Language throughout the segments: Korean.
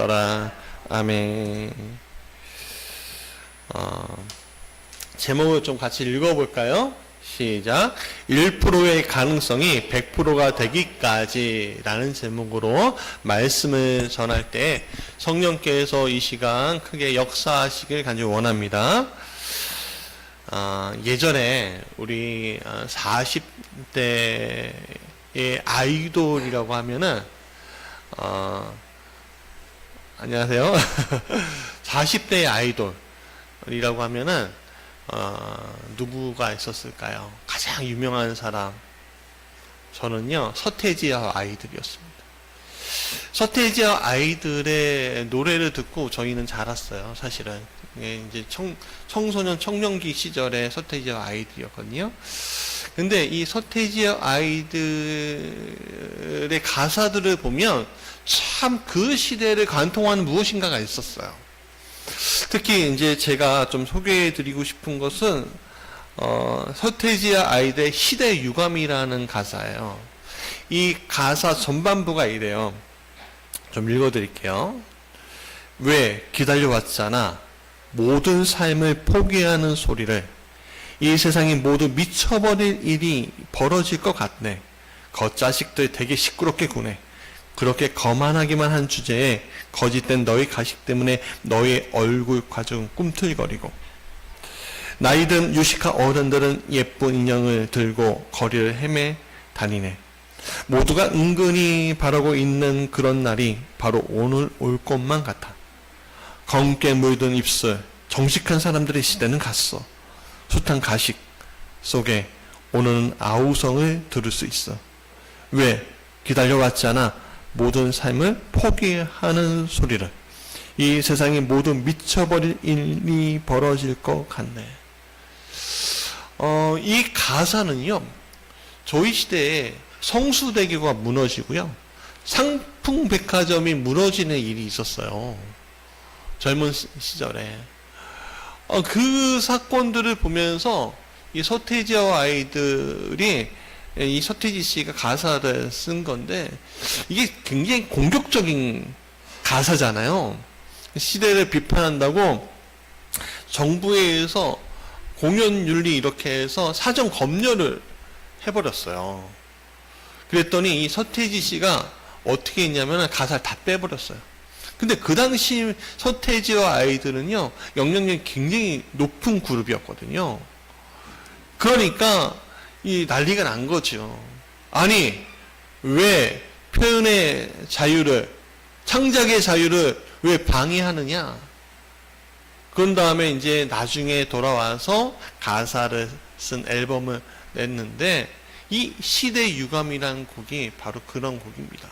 되었더라. 아멘. 제목을 좀 같이 읽어볼까요? 시작. 1%의 가능성이 100%가 되기까지 라는 제목으로 말씀을 전할 때 성령께서 이 시간 크게 역사하시길 간절히 원합니다. 예전에 우리 40대의 아이돌이라고 하면은 안녕하세요. 40대의 아이돌이라고 하면은 누구가 있었을까요? 가장 유명한 사람, 저는요 서태지와 아이들이었습니다. 서태지와 아이들의 노래를 듣고 저희는 자랐어요. 사실은 이제 청소년 청년기 시절에 서태지와 아이들이었거든요. 근데 이 서태지와 아이들의 가사들을 보면 참 그 시대를 관통하는 무엇인가가 있었어요. 특히 이제 제가 좀 소개해드리고 싶은 것은 서태지와 아이들의 시대 유감이라는 가사예요. 이 가사 전반부가 이래요. 좀 읽어드릴게요. 왜 기다려왔잖아. 모든 삶을 포기하는 소리를. 이 세상이 모두 미쳐버릴 일이 벌어질 것 같네. 겉자식들 되게 시끄럽게 구네. 그렇게 거만하기만 한 주제에 거짓된 너희 가식 때문에 너희 얼굴 과중 꿈틀거리고, 나이든 유식한 어른들은 예쁜 인형을 들고 거리를 헤매 다니네. 모두가 은근히 바라고 있는 그런 날이 바로 오늘 올 것만 같아. 검게 물든 입술, 정직한 사람들의 시대는 갔어. 숱한 가식 속에 오늘은 아우성을 들을 수 있어. 왜 기다려왔잖아. 모든 삶을 포기하는 소리를. 이 세상이 모두 미쳐버릴 일이 벌어질 것 같네. 이 가사는요, 저희 시대에 성수대교가 무너지고요, 상풍백화점이 무너지는 일이 있었어요. 젊은 시절에. 그 사건들을 보면서 이 서태지와 아이들이, 이 서태지 씨가 가사를 쓴 건데, 이게 굉장히 공격적인 가사잖아요. 시대를 비판한다고 정부에 의해서 공연윤리 이렇게 해서 사전 검열을 해버렸어요. 그랬더니 이 서태지 씨가 어떻게 했냐면 가사를 다 빼버렸어요. 근데 그 당시 서태지와 아이들은요, 영향력이 굉장히 높은 그룹이었거든요. 그러니까 이 난리가 난 거죠. 아니, 왜 표현의 자유를, 창작의 자유를 왜 방해하느냐? 그런 다음에 이제 나중에 돌아와서 가사를 쓴 앨범을 냈는데, 이 시대 유감이라는 곡이 바로 그런 곡입니다.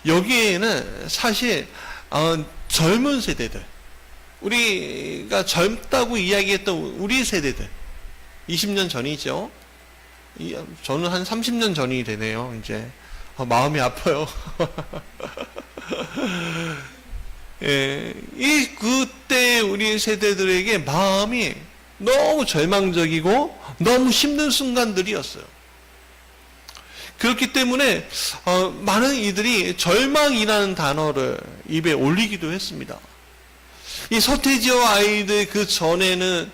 여기에는 사실 젊은 세대들, 우리가 젊다고 이야기했던 우리 세대들, 20년 전이죠. 저는 한 30년 전이 되네요. 이제 마음이 아파요. 예, 그때 우리 세대들에게 마음이 너무 절망적이고 너무 힘든 순간들이었어요. 그렇기 때문에 많은 이들이 절망이라는 단어를 입에 올리기도 했습니다. 이 서태지와 아이들 그 전에는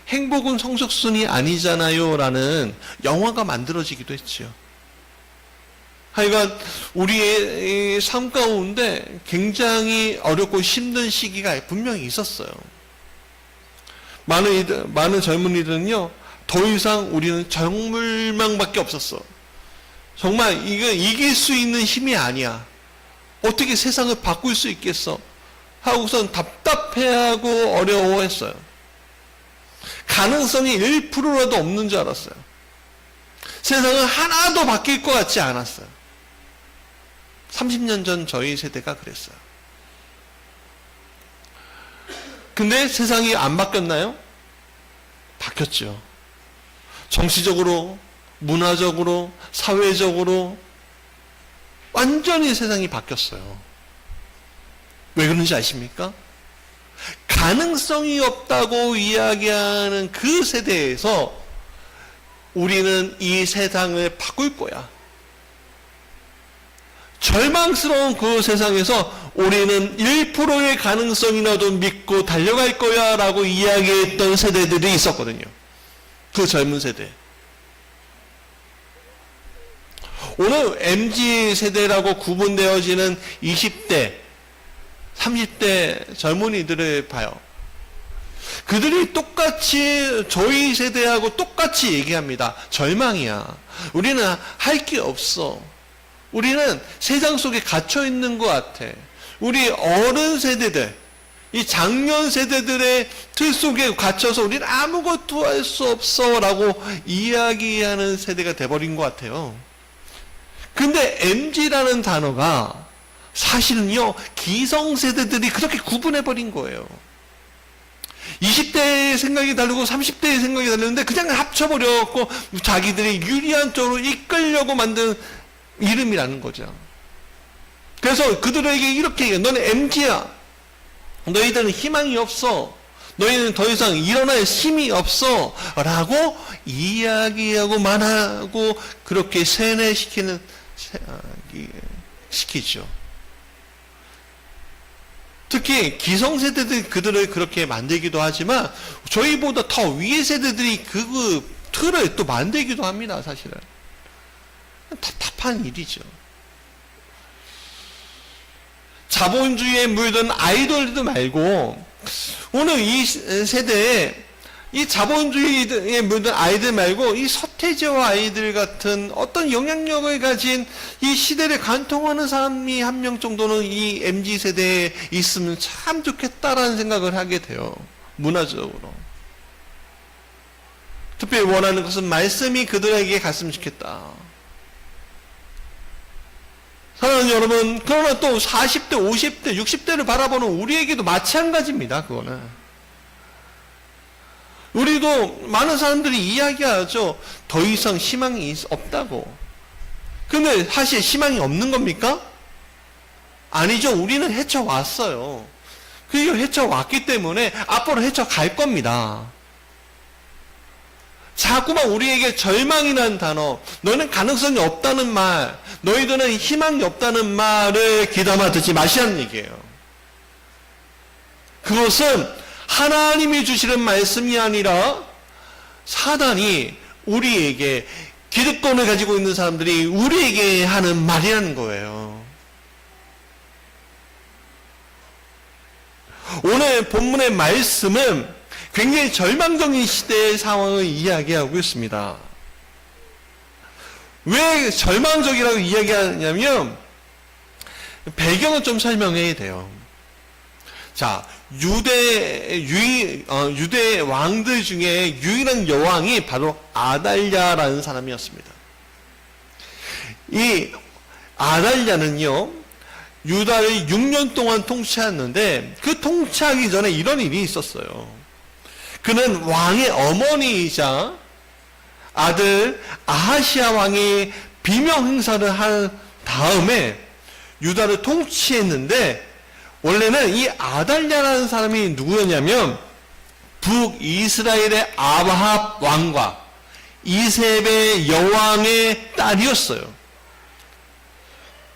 행복은 성적순이 아니잖아요 라는 영화가 만들어지기도 했죠. 하여간 우리의 삶 가운데 굉장히 어렵고 힘든 시기가 분명히 있었어요. 많은 젊은이들은요, 더 이상 우리는 정물망밖에 없었어. 정말 이거 이길 수 있는 힘이 아니야. 어떻게 세상을 바꿀 수 있겠어? 하고선 답답해하고 어려워했어요. 가능성이 1%라도 없는 줄 알았어요. 세상은 하나도 바뀔 것 같지 않았어요. 30년 전 저희 세대가 그랬어요. 근데 세상이 안 바뀌었나요? 바뀌었죠. 정치적으로, 문화적으로, 사회적으로 완전히 세상이 바뀌었어요. 왜 그런지 아십니까? 가능성이 없다고 이야기하는 그 세대에서 우리는 이 세상을 바꿀 거야. 절망스러운 그 세상에서 우리는 1%의 가능성이라도 믿고 달려갈 거야 라고 이야기했던 세대들이 있었거든요. 그 젊은 세대. 오늘 MZ세대라고 구분되어지는 20대, 30대 젊은이들을 봐요. 그들이 똑같이 저희 세대하고 똑같이 얘기합니다. 절망이야. 우리는 할 게 없어. 우리는 세상 속에 갇혀 있는 것 같아. 우리 어른 세대들, 이 장년 세대들의 틀 속에 갇혀서 우리는 아무것도 할 수 없어 라고 이야기하는 세대가 돼버린 것 같아요. 근데 MZ라는 단어가 사실은요, 기성세대들이 그렇게 구분해버린 거예요. 20대의 생각이 다르고 30대의 생각이 다르는데 그냥 합쳐버려갖고 자기들이 유리한 쪽으로 이끌려고 만든 이름이라는 거죠. 그래서 그들에게 이렇게 얘기해요. 너는 MZ야. 너희들은 희망이 없어. 너희는 더 이상 일어날 힘이 없어. 라고 이야기하고 말하고 그렇게 세뇌시키죠. 특히 기성세대들이 그들을 그렇게 만들기도 하지만 저희보다 더 위의 세대들이 그 틀을 또 만들기도 합니다. 사실은. 답답한 일이죠. 자본주의에 물든 아이돌들 말고 오늘 이 세대에 이 자본주의에 물든 아이들 말고 이 서태지와 아이들 같은 어떤 영향력을 가진 이 시대를 관통하는 사람이 한 명 정도는 이 MZ세대에 있으면 참 좋겠다라는 생각을 하게 돼요. 문화적으로. 특별히 원하는 것은 말씀이 그들에게 갔으면 좋겠다. 사랑하는 여러분, 그러나 또 40대, 50대, 60대를 바라보는 우리에게도 마찬가지입니다. 그거는. 우리도 많은 사람들이 이야기하죠. 더 이상 희망이 없다고. 근데 사실 희망이 없는 겁니까? 아니죠. 우리는 헤쳐왔어요. 그리고 헤쳐왔기 때문에 앞으로 헤쳐갈 겁니다. 자꾸만 우리에게 절망이라는 단어, 너는 가능성이 없다는 말, 너희들은 희망이 없다는 말을 귀담아 듣지 마시라는 얘기예요. 그것은 하나님이 주시는 말씀이 아니라 사단이 우리에게, 기득권을 가지고 있는 사람들이 우리에게 하는 말이라는 거예요. 오늘 본문의 말씀은 굉장히 절망적인 시대의 상황을 이야기하고 있습니다. 왜 절망적이라고 이야기하냐면 배경을 좀 설명해야 돼요. 자, 유대 왕들 중에 유일한 여왕이 바로 아달랴라는 사람이었습니다. 이 아달랴는요, 유다를 6년 동안 통치했는데 그 통치하기 전에 이런 일이 있었어요. 그는 왕의 어머니이자 아들 아하시아 왕이 비명 행사를 한 다음에 유다를 통치했는데, 원래는 이 아달랴라는 사람이 누구였냐면 북이스라엘의 아합 왕과 이세벨 여왕의 딸이었어요.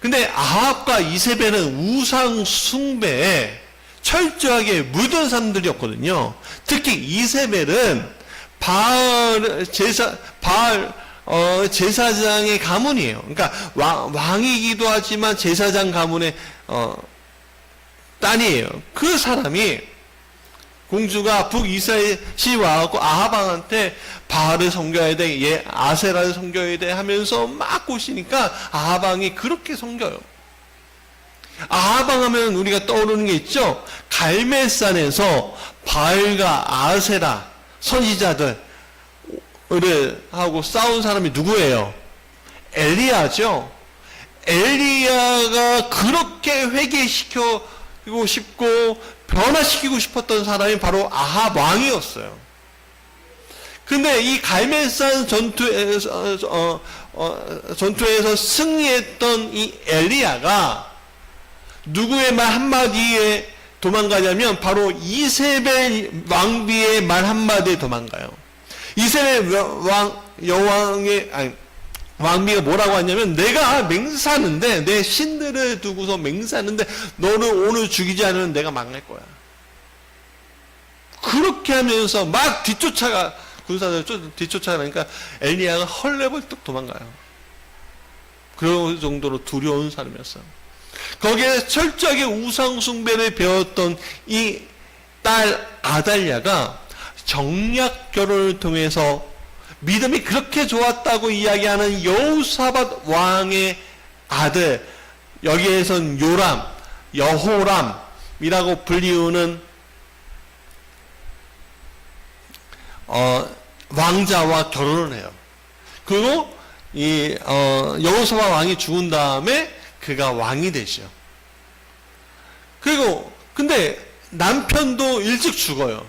근데 아합과 이세벨은 우상 숭배에 철저하게 물든 사람들이었거든요. 특히 이세벨은 바알 제사장의 가문이에요. 그러니까 왕이기도 하지만 제사장 가문의 딸이에요. 그 사람이, 공주가 북이스라엘이 와갖고 아합 왕한테 바알을 섬겨야 돼, 아세라를 섬겨야 돼 하면서 막 꼬시니까 아합 왕이 그렇게 섬겨요. 아합 왕 하면 우리가 떠오르는 게 있죠. 갈멜산에서 바알과 아세라 선지자들을 하고 싸운 사람이 누구예요? 엘리야죠. 엘리야가 그렇게 회개시키고 싶고 변화시키고 싶었던 사람이 바로 아합 왕이었어요. 근데 이 갈멜산 전투에서 승리했던 이 엘리야가 누구의 말 한마디에 도망가냐면 바로 이세벨 왕비의 말 한마디에 도망가요. 이세벨 왕비가 뭐라고 하냐면, 내가 맹세하는데, 내 신들을 두고서 맹세하는데 너는 오늘 죽이지 않으면 내가 망할 거야. 그렇게 하면서 막 군사들 뒤쫓아가니까 엘리야가 헐레벌떡 도망가요. 그럴 정도로 두려운 사람이었어요. 거기에 철저하게 우상숭배를 배웠던 이 딸 아달랴가 정략 결혼을 통해서 믿음이 그렇게 좋았다고 이야기하는 여호사밧 왕의 아들, 여기에선 요람, 여호람이라고 불리우는 왕자와 결혼을 해요. 그리고 여호사밧 왕이 죽은 다음에 그가 왕이 되죠. 그리고 근데 남편도 일찍 죽어요.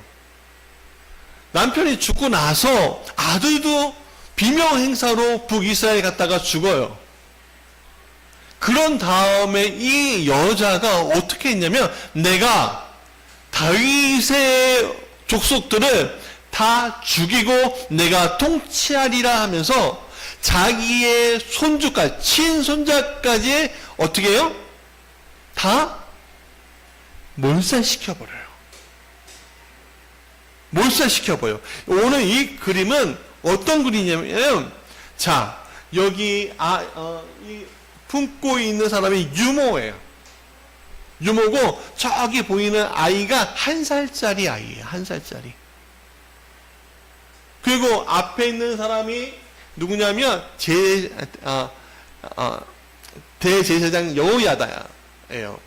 남편이 죽고 나서 아들도 비명 행사로 북이스라엘 갔다가 죽어요. 그런 다음에 이 여자가 어떻게 했냐면, 내가 다윗의 족속들을 다 죽이고 내가 통치하리라 하면서 자기의 손주까지, 친손자까지 어떻게 해요? 다 몰살시켜버려요. 몰살시켜버려요. 오늘 이 그림은 어떤 그림이냐면, 자, 여기 이 품고 있는 사람이 유모예요. 유모고 저기 보이는 아이가 1살짜리 아이예요. 1살짜리. 그리고 앞에 있는 사람이 누구냐면 대제사장 여호야다예요.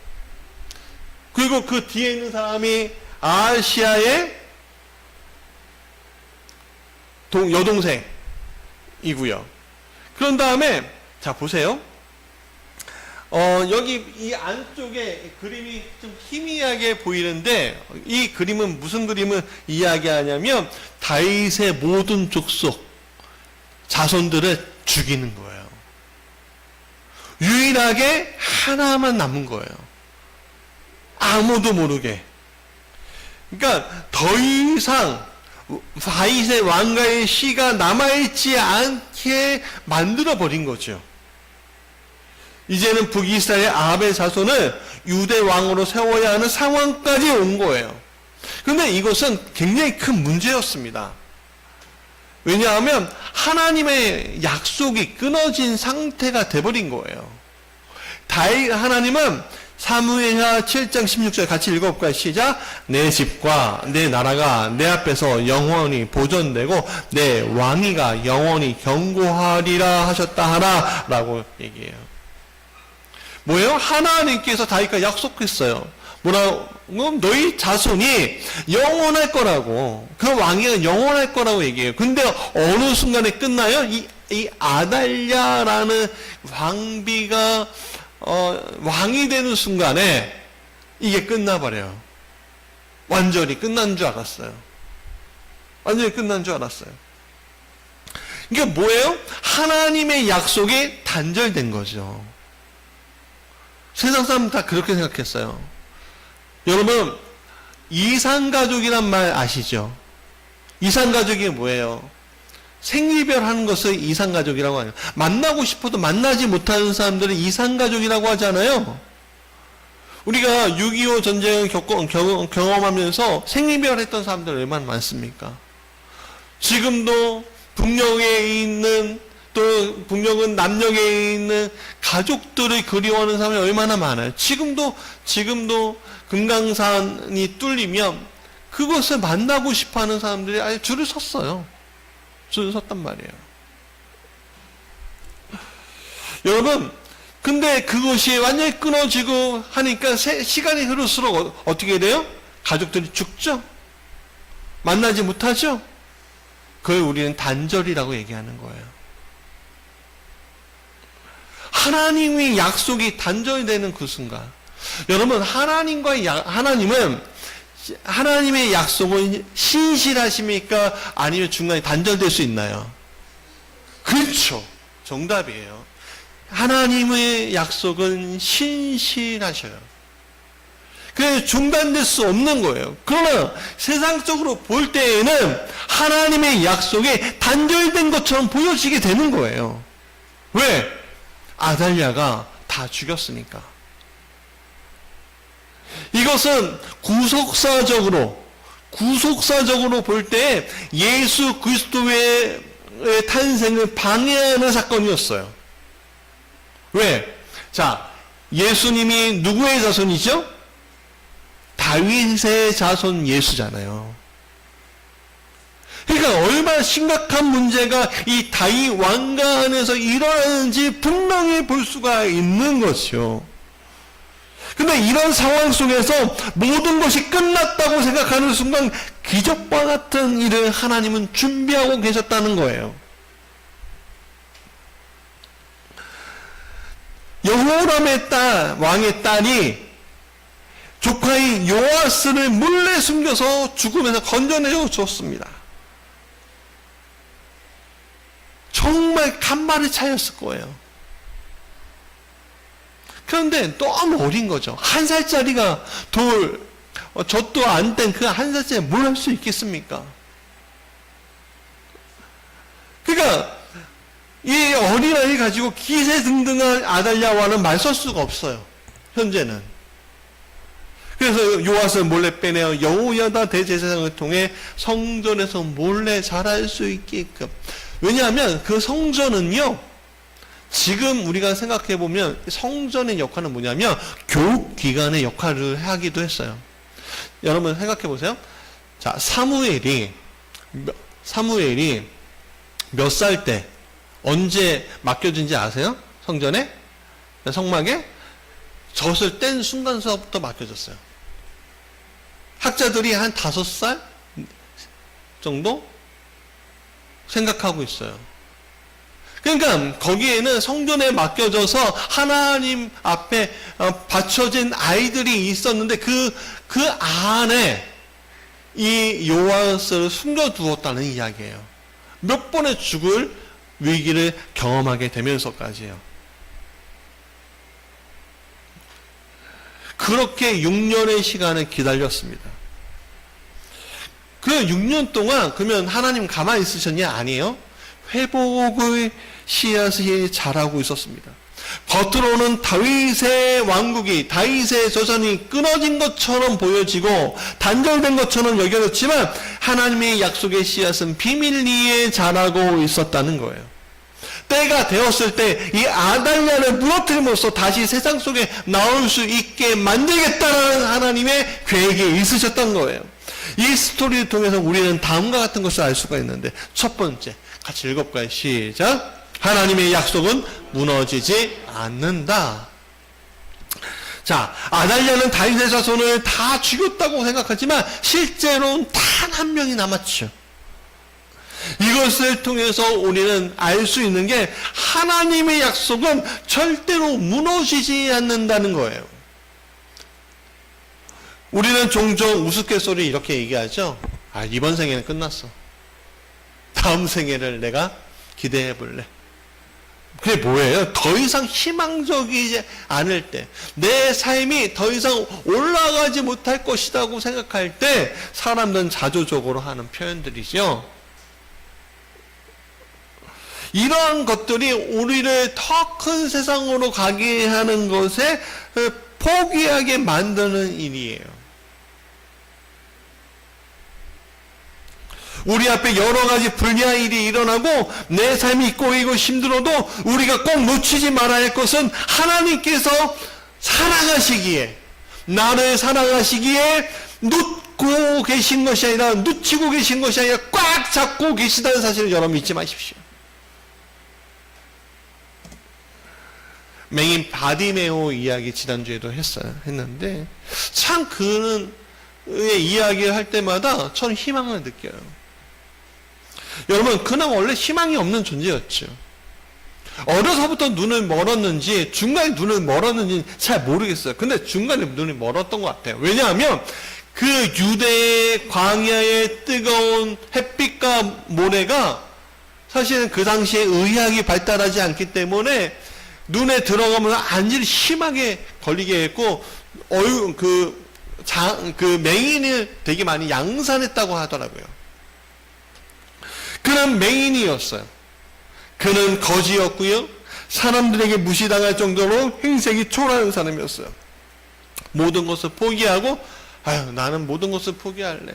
그리고 그 뒤에 있는 사람이 아하시아의 여동생이고요. 그런 다음에 자 보세요. 여기 이 안쪽에 그림이 좀 희미하게 보이는데, 이 그림은 무슨 그림을 이야기하냐면 다윗의 모든 족속 자손들을 죽이는 거예요. 유일하게 하나만 남은 거예요. 아무도 모르게. 그러니까 더 이상 다윗의 왕가의 씨가 남아있지 않게 만들어버린 거죠. 이제는 북이스라엘 아합의 자손을 유대 왕으로 세워야 하는 상황까지 온 거예요. 그런데 이것은 굉장히 큰 문제였습니다. 왜냐하면 하나님의 약속이 끊어진 상태가 돼버린 거예요. 하나님은 사무엘하 7장 16절 같이 읽어볼까요? 시작. 내 집과 내 나라가 내 앞에서 영원히 보존되고 내 왕위가 영원히 견고하리라 하셨다 하라 라고 얘기해요. 뭐예요? 하나님께서 다윗과 약속했어요. 뭐라고? 너희 자손이 영원할 거라고. 그 왕위가 영원할 거라고 얘기해요. 근데 어느 순간에 끝나요? 이 아달랴라는 왕비가 왕이 되는 순간에 이게 끝나버려요. 완전히 끝난 줄 알았어요. 완전히 끝난 줄 알았어요. 이게 뭐예요? 하나님의 약속이 단절된 거죠. 세상 사람 다 그렇게 생각했어요. 여러분, 이산가족이란 말 아시죠? 이산가족이 뭐예요? 생이별하는 것을 이산가족이라고 해요. 만나고 싶어도 만나지 못하는 사람들은 이산가족이라고 하잖아요. 우리가 6.25 전쟁을 경험하면서 생이별했던 사람들 얼마나 많습니까? 지금도 북녘에 있는, 또 북녘은 남녘에 있는 가족들을 그리워하는 사람이 얼마나 많아요. 지금도 금강산이 뚫리면 그것을 만나고 싶어하는 사람들이 아예 줄을 섰어요. 줄을 섰단 말이에요. 여러분, 근데 그것이 완전히 끊어지고 하니까 시간이 흐를수록 어떻게 돼요? 가족들이 죽죠? 만나지 못하죠? 그걸 우리는 단절이라고 얘기하는 거예요. 하나님의 약속이 단절되는 그 순간, 여러분, 하나님은 하나님의 약속은 신실하십니까? 아니면 중간에 단절될 수 있나요? 그렇죠. 정답이에요. 하나님의 약속은 신실하셔요. 그래서 중단될 수 없는 거예요. 그러나 세상적으로 볼 때에는 하나님의 약속이 단절된 것처럼 보여지게 되는 거예요. 왜? 아달랴가 다 죽였으니까. 이것은 구속사적으로 볼 때 예수 그리스도의 탄생을 방해하는 사건이었어요. 왜? 자, 예수님이 누구의 자손이죠? 다윗의 자손 예수잖아요. 그러니까 얼마나 심각한 문제가 이 다윗 왕가 안에서 일어나는지 분명히 볼 수가 있는 것이요. 근데 이런 상황 속에서 모든 것이 끝났다고 생각하는 순간 기적과 같은 일을 하나님은 준비하고 계셨다는 거예요. 여호람의 왕의 딸이 조카인 요아스를 몰래 숨겨서 죽음에서 건져내어 주었습니다. 정말 간발의 차이였을 거예요. 그런데 너무 어린 거죠. 1살짜리가 젖도 안 뗀 그 1살짜리 뭘 할 수 있겠습니까? 그러니까 이 어린아이 가지고 기세등등한 아달랴와는 맞설 수가 없어요. 현재는. 그래서 요아스를 몰래 빼내어 여호야다 대제사장을 통해 성전에서 몰래 자랄 수 있게끔. 왜냐하면 그 성전은요, 지금 우리가 생각해 보면 성전의 역할은 뭐냐면 교육기관의 역할을 하기도 했어요. 여러분 생각해 보세요. 자, 사무엘이 몇 살 때 언제 맡겨진지 아세요? 성전에? 성막에? 젖을 뗀 순간서부터 맡겨졌어요. 학자들이 한 5살 정도 생각하고 있어요. 그러니까 거기에는 성전에 맡겨져서 하나님 앞에 받쳐진 아이들이 있었는데 그 안에 이 요아스를 숨겨두었다는 이야기예요. 몇 번의 죽을 위기를 경험하게 되면서까지요. 그렇게 6년의 시간을 기다렸습니다. 그 6년 동안 그러면 하나님 가만히 있으셨냐? 아니에요. 회복의 씨앗이 자라고 있었습니다. 겉으로는 다윗의 왕국이, 다윗의 조선이 끊어진 것처럼 보여지고 단절된 것처럼 여겨졌지만 하나님의 약속의 씨앗은 비밀리에 자라고 있었다는 거예요. 때가 되었을 때 이 아달랴를 무너뜨림으로써 다시 세상 속에 나올 수 있게 만들겠다는 하나님의 계획이 있으셨던 거예요. 이 스토리를 통해서 우리는 다음과 같은 것을 알 수가 있는데, 첫 번째, 같이 읽어볼까요? 시작. 하나님의 약속은 무너지지 않는다. 자, 아달랴는 다윗의 자손을 다 죽였다고 생각하지만 실제로는 단 한 명이 남았죠. 이것을 통해서 우리는 알 수 있는 게 하나님의 약속은 절대로 무너지지 않는다는 거예요. 우리는 종종 우스갯소리 이렇게 얘기하죠. 아, 이번 생에는 끝났어. 다음 생애를 내가 기대해 볼래. 그게 뭐예요? 더 이상 희망적이지 않을 때, 내 삶이 더 이상 올라가지 못할 것이라고 생각할 때 사람들은 자조적으로 하는 표현들이죠. 이러한 것들이 우리를 더 큰 세상으로 가게 하는 것에 포기하게 만드는 일이에요. 우리 앞에 여러 가지 불리한 일이 일어나고 내 삶이 꼬이고 힘들어도 우리가 꼭 놓치지 말아야 할 것은 하나님께서 사랑하시기에, 나를 사랑하시기에 놓고 계신 것이 아니라, 놓치고 계신 것이 아니라 꽉 잡고 계시다는 사실을 여러분 잊지 마십시오. 맹인 바디메오 이야기 지난주에도 했는데 참 그의 이야기를 할 때마다 저는 희망을 느껴요. 여러분, 그는 원래 희망이 없는 존재였죠. 어려서부터 눈을 멀었는지 중간에 눈을 멀었는지 잘 모르겠어요. 근데 중간에 눈이 멀었던 것 같아요. 왜냐하면 그 유대의 광야의 뜨거운 햇빛과 모래가 사실은 그 당시에 의학이 발달하지 않기 때문에 눈에 들어가면 안질이 심하게 걸리게 했고, 그 맹인을 되게 많이 양산했다고 하더라고요. 그는 맹인이었어요. 그는 거지였고요. 사람들에게 무시당할 정도로 행색이 초라한 사람이었어요. 모든 것을 포기하고 아유 나는 모든 것을 포기할래.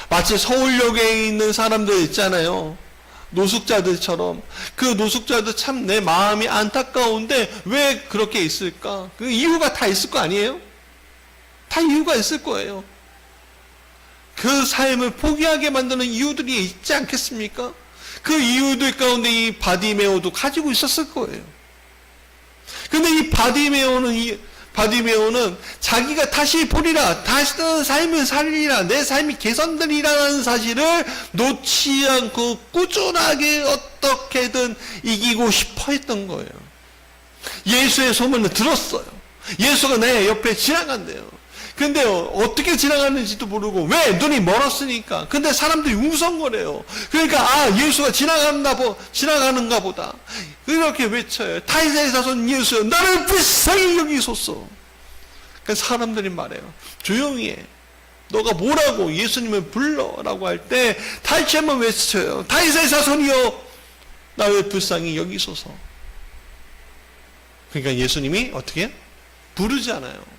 마치 서울역에 있는 사람들 있잖아요. 노숙자들처럼. 그 노숙자들 참 내 마음이 안타까운데 왜 그렇게 있을까? 그 이유가 다 있을 거 아니에요? 다 이유가 있을 거예요. 그 삶을 포기하게 만드는 이유들이 있지 않겠습니까? 그 이유들 가운데 이 바디메오도 가지고 있었을 거예요. 근데 이 바디메오는 자기가 다시 보리라, 다시 삶을 살리라, 내 삶이 개선되리라는 사실을 놓지 않고 꾸준하게 어떻게든 이기고 싶어 했던 거예요. 예수의 소문을 들었어요. 예수가 내 옆에 지나간대요. 근데 어떻게 지나가는지도 모르고, 왜? 눈이 멀었으니까. 근데 사람들이 웅성거려요. 그러니까 예수가 지나가는가 보다 이렇게 외쳐요. 다윗의 자손 예수여 나를 불쌍히 여기소서. 그러니까 사람들이 말해요. 조용히 해. 너가 뭐라고 예수님을 불러라고 할 때 다시 한번 외쳐요. 다윗의 자손이여 나를 불쌍히 여기소서. 그러니까 예수님이 어떻게 해요? 부르잖아요.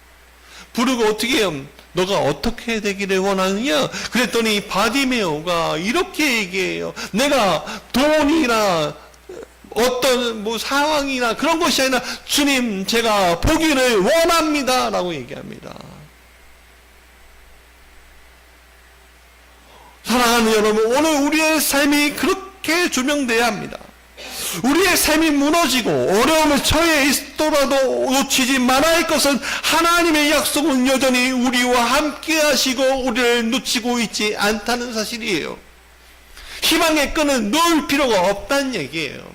부르고 어떻게 해요? 너가 어떻게 되기를 원하느냐? 그랬더니 바디메오가 이렇게 얘기해요. 내가 돈이나 어떤 상황이나 그런 것이 아니라 주님 제가 보기를 원합니다 라고 얘기합니다. 사랑하는 여러분, 오늘 우리의 삶이 그렇게 조명돼야 합니다. 우리의 삶이 무너지고 어려움에 처해 있더라도 놓치지 말아야 할 것은 하나님의 약속은 여전히 우리와 함께 하시고 우리를 놓치고 있지 않다는 사실이에요. 희망의 끈은 놓을 필요가 없다는 얘기예요.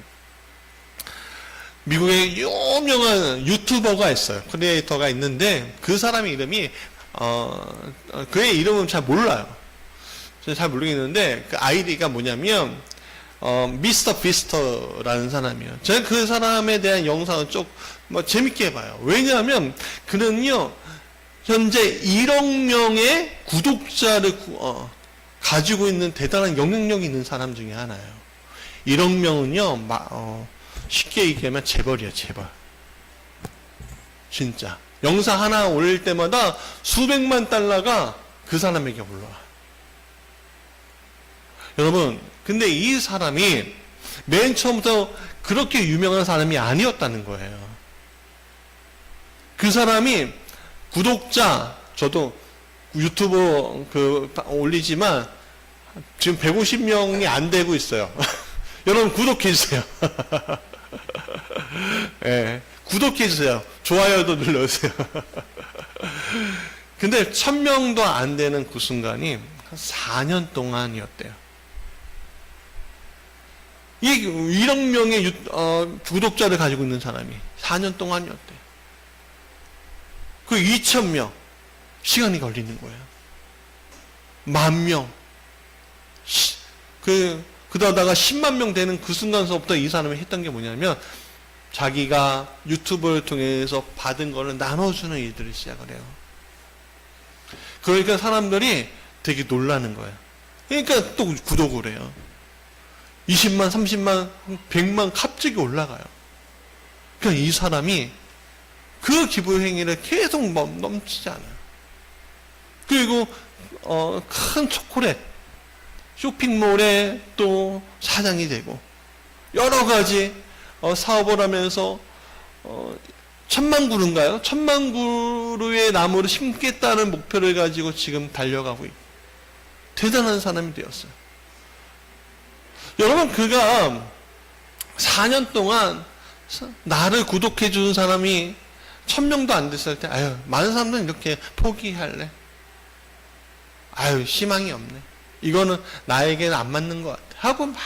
미국에 유명한 유튜버가 있어요. 크리에이터가 있는데 그 사람의 이름이 그의 이름은 잘 몰라요. 잘 모르겠는데 그 아이디가 뭐냐면 미스터 비스터라는 사람이에요. 제가 그 사람에 대한 영상을 좀 재밌게 봐요. 왜냐하면 그는요 현재 1억 명의 구독자를 가지고 있는 대단한 영향력이 있는 사람 중에 하나예요. 1억 명은요 쉽게 얘기하면 재벌이에요. 재벌. 진짜 영상 하나 올릴 때마다 수백만 달러가 그 사람에게 올라와. 여러분, 근데 이 사람이 맨 처음부터 그렇게 유명한 사람이 아니었다는 거예요. 그 사람이 구독자, 저도 유튜브 올리지만 지금 150명이 안 되고 있어요. 여러분 구독해주세요. 네, 구독해주세요. 좋아요도 눌러주세요. 근데 1000명도 안 되는 그 순간이 한 4년 동안이었대요. 이 1억 명의 구독자를 가지고 있는 사람이 4년 동안이었대. 그 2000명 시간이 걸리는 거예요. 10,000명. 그러다가 10만 명 되는 그 순간서부터 이 사람이 했던 게 뭐냐면 자기가 유튜브를 통해서 받은 거를 나눠주는 일들을 시작을 해요. 그러니까 사람들이 되게 놀라는 거예요. 그러니까 또 구독을 해요. 20만, 30만, 100만 갑자기 올라가요. 그러니까 이 사람이 그 기부 행위를 계속 넘치지 않아요. 그리고 큰 초콜릿 쇼핑몰에 또 사장이 되고 여러 가지 사업을 하면서 1000만 그루인가요? 1000만 그루의 나무를 심겠다는 목표를 가지고 지금 달려가고 있고 대단한 사람이 되었어요. 여러분, 그가 4년 동안 나를 구독해 주는 사람이 1000명도 안 됐을 때, 많은 사람들은 이렇게 포기할래. 희망이 없네. 이거는 나에게는 안 맞는 것 같아. 하고 막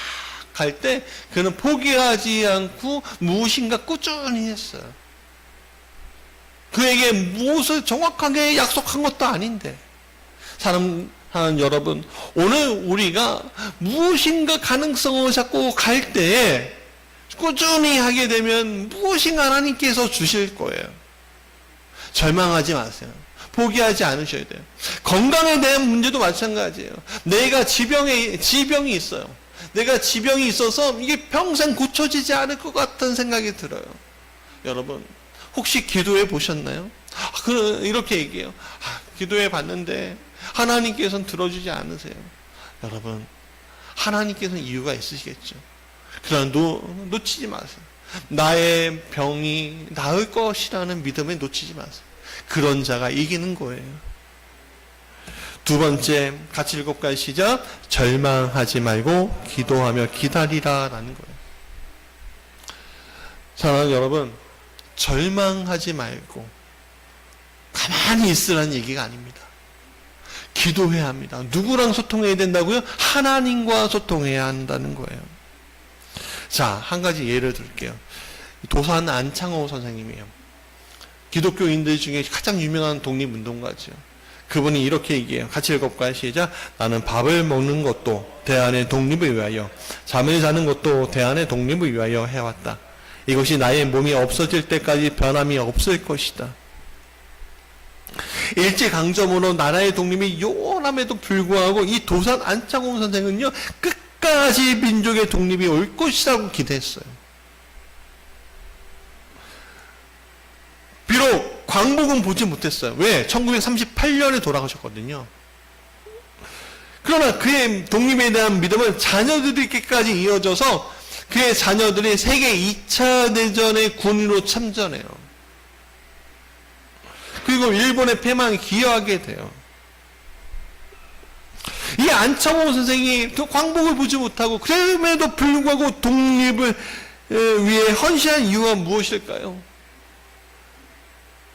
갈 때, 그는 포기하지 않고 무엇인가 꾸준히 했어요. 그에게 무엇을 정확하게 약속한 것도 아닌데. 사랑하는 여러분, 오늘 우리가 무엇인가 가능성을 잡고 갈 때에 꾸준히 하게 되면 무엇인가 하나님께서 주실 거예요. 절망하지 마세요. 포기하지 않으셔야 돼요. 건강에 대한 문제도 마찬가지예요. 내가 지병이 있어요. 내가 지병이 있어서 이게 평생 고쳐지지 않을 것 같은 생각이 들어요. 여러분, 혹시 기도해 보셨나요? 이렇게 얘기해요. 기도해 봤는데 하나님께서는 들어주지 않으세요. 여러분, 하나님께서는 이유가 있으시겠죠. 그러나 놓치지 마세요. 나의 병이 나을 것이라는 믿음에 놓치지 마세요. 그런 자가 이기는 거예요. 두 번째, 같이 읽어볼까요? 시작. 절망하지 말고 기도하며 기다리라 라는 거예요. 사랑하는 여러분, 절망하지 말고 가만히 있으라는 얘기가 아닙니다. 기도해야 합니다. 누구랑 소통해야 된다고요? 하나님과 소통해야 한다는 거예요. 자, 한 가지 예를 들게요. 도산 안창호 선생님이에요. 기독교인들 중에 가장 유명한 독립운동가죠. 그분이 이렇게 얘기해요. 같이 읽어볼까요? 시작. 나는 밥을 먹는 것도 대안의 독립을 위하여, 잠을 자는 것도 대안의 독립을 위하여 해왔다. 이것이 나의 몸이 없어질 때까지 변함이 없을 것이다. 일제강점으로 나라의 독립이 요원함에도 불구하고 이 도산 안창호 선생은요, 끝까지 민족의 독립이 올 것이라고 기대했어요. 비록 광복은 보지 못했어요. 왜? 1938년에 돌아가셨거든요. 그러나 그의 독립에 대한 믿음은 자녀들에게까지 이어져서 그의 자녀들이 세계 2차 대전의 군인으로 참전해요. 그리고 일본의 패망에 기여하게 돼요. 이 안창호 선생이 광복을 보지 못하고 그럼에도 불구하고 독립을 위해 헌신한 이유가 무엇일까요?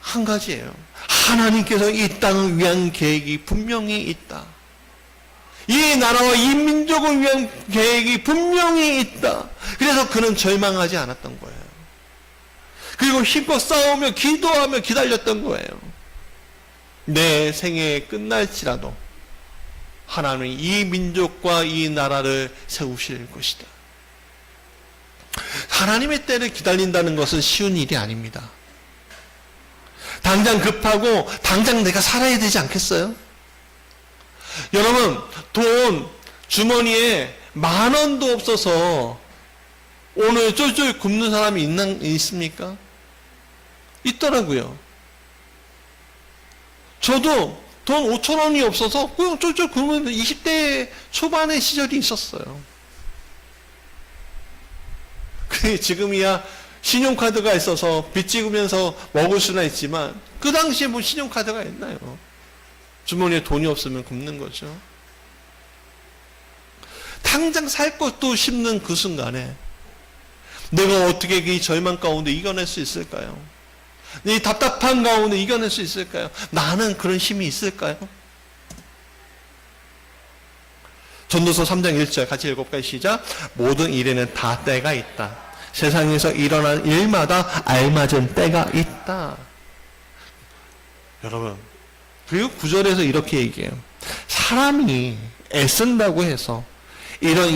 한 가지예요. 하나님께서 이 땅을 위한 계획이 분명히 있다. 이 나라와 이 민족을 위한 계획이 분명히 있다. 그래서 그는 절망하지 않았던 거예요. 그리고 힘껏 싸우며 기도하며 기다렸던 거예요. 내 생애 끝날지라도 하나님이 이 민족과 이 나라를 세우실 것이다. 하나님의 때를 기다린다는 것은 쉬운 일이 아닙니다. 당장 급하고 당장 내가 살아야 되지 않겠어요? 여러분, 돈 주머니에 10,000원도 없어서 오늘 쫄쫄 굶는 사람이 있습니까? 있더라고요. 저도 돈 5,000원이 없어서 그냥 쫄쫄 굶는 20대 초반의 시절이 있었어요. 그게 지금이야 신용카드가 있어서 빚 찍으면서 먹을 수는 있지만 그 당시에 뭐 신용카드가 있나요? 주머니에 돈이 없으면 굶는 거죠. 당장 살 것도 싶는 그 순간에 내가 어떻게 이 절망 가운데 이겨낼 수 있을까요? 이 답답한 가운데 이겨낼 수 있을까요? 나는 그런 힘이 있을까요? 전도서 3장 1절 같이 읽어볼까요? 시작. 모든 일에는 다 때가 있다. 세상에서 일어난 일마다 알맞은 때가 있다. 여러분, 그리고 9절에서 이렇게 얘기해요. 사람이 애쓴다고 해서 이런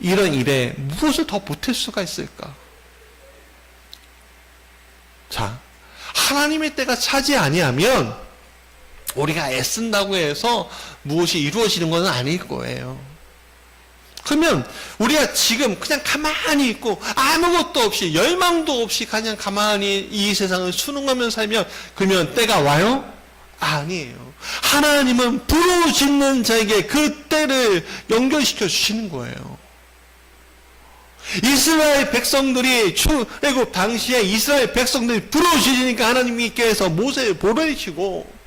일에 무엇을 더 보탤 수가 있을까? 자, 하나님의 때가 차지 아니하면 우리가 애쓴다고 해서 무엇이 이루어지는 것은 아닐 거예요. 그러면 우리가 지금 그냥 가만히 있고 아무것도 없이 열망도 없이 그냥 가만히 이 세상을 순응하며 살면 그러면 때가 와요? 아니에요. 하나님은 부르짖는 자에게 그 때를 연결시켜 주시는 거예요. 이스라엘 백성들이 출애굽 당시에 이스라엘 백성들이 부르짖으니까 하나님께서 모세를 보내시고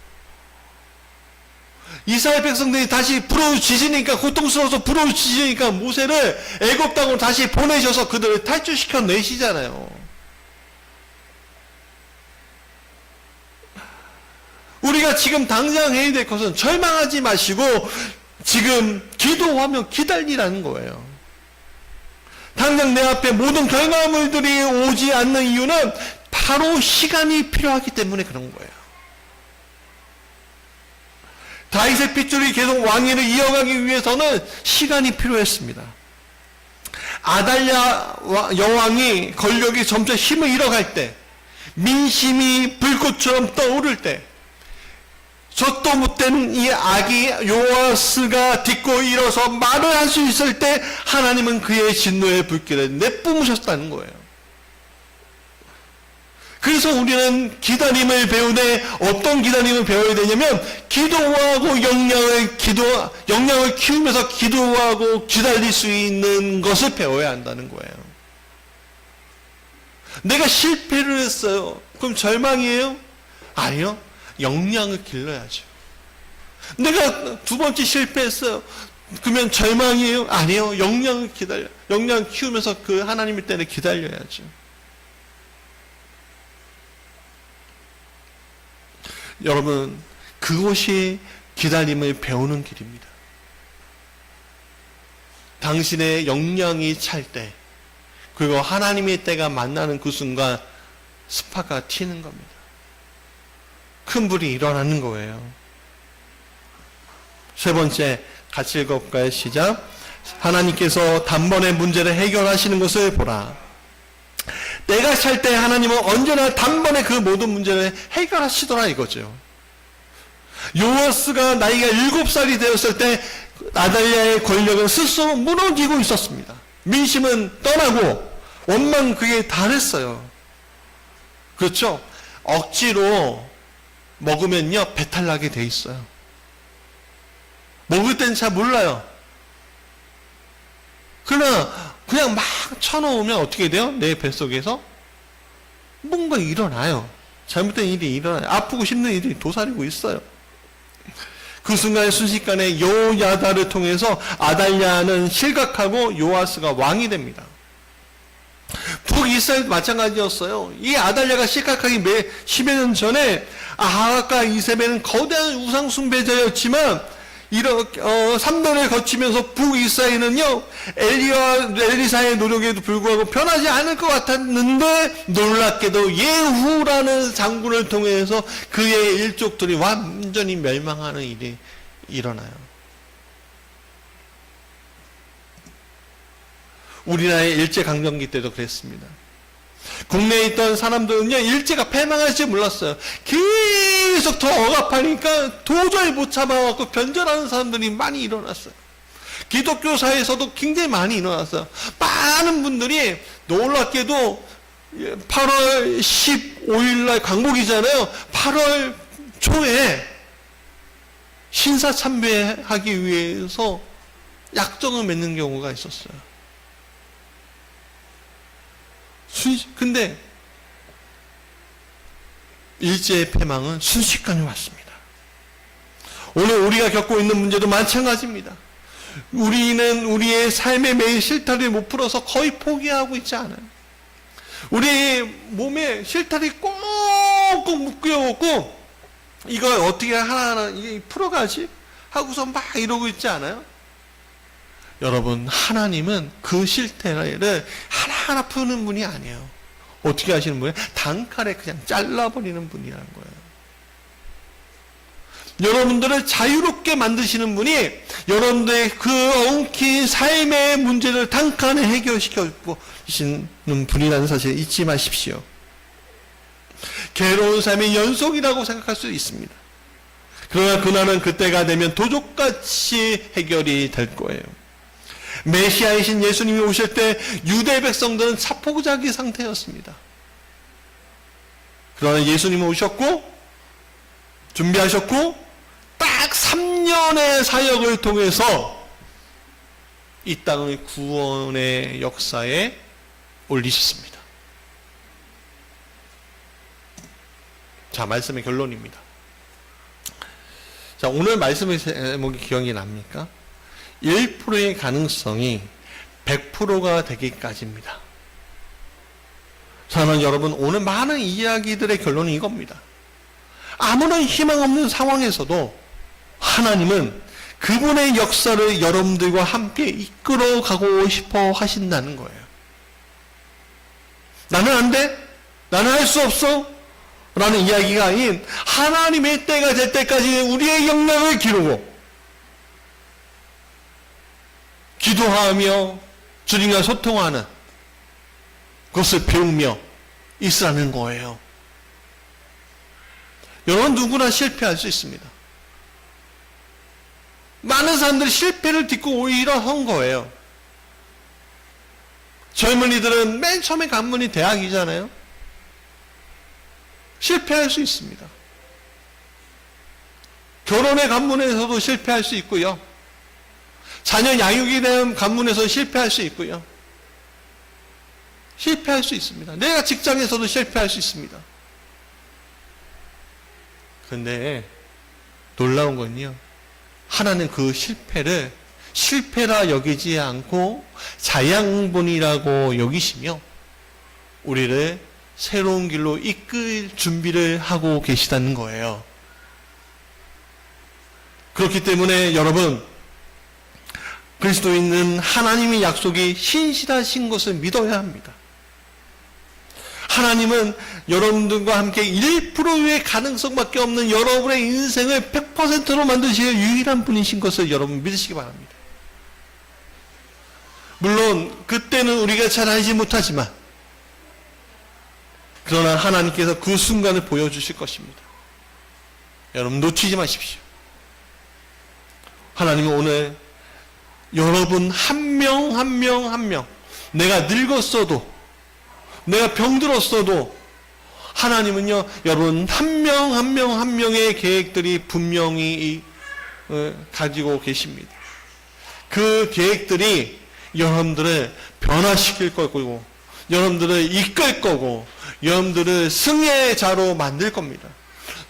이스라엘 백성들이 다시 부르짖으니까 고통스러워서 부르짖으니까 모세를 애굽 땅으로 다시 보내셔서 그들을 탈출시켜 내시잖아요. 우리가 지금 당장 해야 될 것은 절망하지 마시고 지금 기도하며 기다리라는 거예요. 당장 내 앞에 모든 결과물들이 오지 않는 이유는 바로 시간이 필요하기 때문에 그런 거예요. 다윗의 핏줄이 계속 왕위를 이어가기 위해서는 시간이 필요했습니다. 아달랴 여왕이 권력이 점점 힘을 잃어갈 때, 민심이 불꽃처럼 떠오를 때, 젖도 못된 이 아기 요아스가 딛고 일어서 말을 할 수 있을 때 하나님은 그의 진노의 불길을 내뿜으셨다는 거예요. 그래서 우리는 기다림을 배우되 어떤 기다림을 배워야 되냐면 기도하고 역량을 키우면서 기도하고 기다릴 수 있는 것을 배워야 한다는 거예요. 내가 실패를 했어요. 그럼 절망이에요? 아니요. 역량을 길러야죠. 내가 두 번째 실패했어요. 그러면 절망이에요? 아니요. 역량을 키우면서 그 하나님의 때를 기다려야죠. 여러분, 그것이 기다림을 배우는 길입니다. 당신의 역량이 찰 때, 그리고 하나님의 때가 만나는 그 순간 스파가 튀는 겁니다. 큰 불이 일어나는 거예요. 세 번째, 같이 읽어볼까요? 시작. 하나님께서 단번에 문제를 해결하시는 것을 보라. 때가 찰 때 하나님은 언제나 단번에 그 모든 문제를 해결하시더라 이거죠. 요아스가 나이가 7살이 되었을 때 아달랴의 권력은 스스로 무너지고 있었습니다. 민심은 떠나고 원망 그게 다랬어요. 그렇죠? 억지로 먹으면요 배탈 나게 돼 있어요. 먹을 땐 잘 몰라요. 그러나 그냥 막 쳐놓으면 어떻게 돼요? 내 뱃속에서 뭔가 일어나요. 잘못된 일이 일어나요. 아프고 힘든 일이 도사리고 있어요. 그 순간에 순식간에 여호야다를 통해서 아달랴는 실각하고 요아스가 왕이 됩니다. 북이스라엘도 마찬가지였어요. 이 아달랴가 실각하기 10여 년 전에 아합과 이세벨은 거대한 우상 숭배자였지만 3년을 거치면서 북이스라엘은요 엘리사의 노력에도 불구하고 변하지 않을 것 같았는데 놀랍게도 예후라는 장군을 통해서 그의 일족들이 완전히 멸망하는 일이 일어나요. 우리나라의 일제강점기 때도 그랬습니다. 국내에 있던 사람들은요 일제가 패망할지 몰랐어요. 계속 더 억압하니까 도저히 못 참아갖고 변절하는 사람들이 많이 일어났어요. 기독교 사회에서도 굉장히 많이 일어났어요. 많은 분들이 놀랍게도 8월 15일날 광복이잖아요. 8월 초에 신사참배하기 위해서 약정을 맺는 경우가 있었어요. 근데 일제의 패망은 순식간에 왔습니다. 오늘 우리가 겪고 있는 문제도 마찬가지입니다. 우리는 우리의 삶의 매일 실타리를 못 풀어서 거의 포기하고 있지 않아요. 우리 몸에 실타리 꽁꽁 묶여갖고 이걸 어떻게 하나하나 풀어가지? 하고서 막 이러고 있지 않아요? 여러분, 하나님은 그 실타리를 하나하나 푸는 분이 아니에요. 어떻게 하시는 분이에요? 단칼에 그냥 잘라버리는 분이라는 거예요. 여러분들을 자유롭게 만드시는 분이 여러분들의 그 엉킨 삶의 문제를 단칸에 해결시켜 주시는 분이라는 사실을 잊지 마십시오. 괴로운 삶의 연속이라고 생각할 수 있습니다. 그러나 그날은 그때가 되면 도적같이 해결이 될 거예요. 메시아이신 예수님이 오실 때 유대 백성들은 자포자기 상태였습니다. 그러나 예수님이 오셨고 준비하셨고 딱 3년의 사역을 통해서 이 땅을 구원의 역사에 올리셨습니다. 자, 말씀의 결론입니다. 자, 오늘 말씀의 제목이 기억이 납니까? 1%의 가능성이 100%가 되기까지입니다. 사랑하는 여러분, 오늘 많은 이야기들의 결론이 이겁니다. 아무런 희망 없는 상황에서도 하나님은 그분의 역사를 여러분들과 함께 이끌어 가고 싶어 하신다는 거예요. 나는 안 돼? 나는 할 수 없어? 라는 이야기가 아닌 하나님의 때가 될 때까지 우리의 역량을 기르고 기도하며 주님과 소통하는 그것을 배우며 있으라는 거예요. 여러분, 누구나 실패할 수 있습니다. 많은 사람들이 실패를 딛고 오히려 선 거예요. 젊은이들은 맨 처음에 관문이 대학이잖아요. 실패할 수 있습니다. 결혼의 관문에서도 실패할 수 있고요. 자녀 양육에 대한 관문에서 실패할 수 있고요. 실패할 수 있습니다. 내가 직장에서도 실패할 수 있습니다. 그런데 놀라운 건요, 하나는 그 실패를 실패라 여기지 않고 자양분이라고 여기시며 우리를 새로운 길로 이끌 준비를 하고 계시다는 거예요. 그렇기 때문에 여러분, 그리스도인은 하나님의 약속이 신실하신 것을 믿어야 합니다. 하나님은 여러분들과 함께 1%의 가능성밖에 없는 여러분의 인생을 100%로 만드실 유일한 분이신 것을 여러분 믿으시기 바랍니다. 물론 그때는 우리가 잘 알지 못하지만 그러나 하나님께서 그 순간을 보여주실 것입니다. 여러분 놓치지 마십시오. 하나님은 오늘 여러분 한 명 한 명 한 명, 내가 늙었어도 내가 병들었어도 하나님은요, 여러분 한 명 한 명 한 명의 계획들이 분명히 가지고 계십니다. 그 계획들이 여러분들을 변화시킬 거고, 여러분들을 이끌 거고, 여러분들을 승리의 자로 만들 겁니다.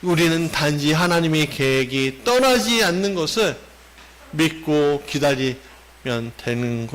우리는 단지 하나님의 계획이 떠나지 않는 것을 믿고 기다리면 되는 것입니다.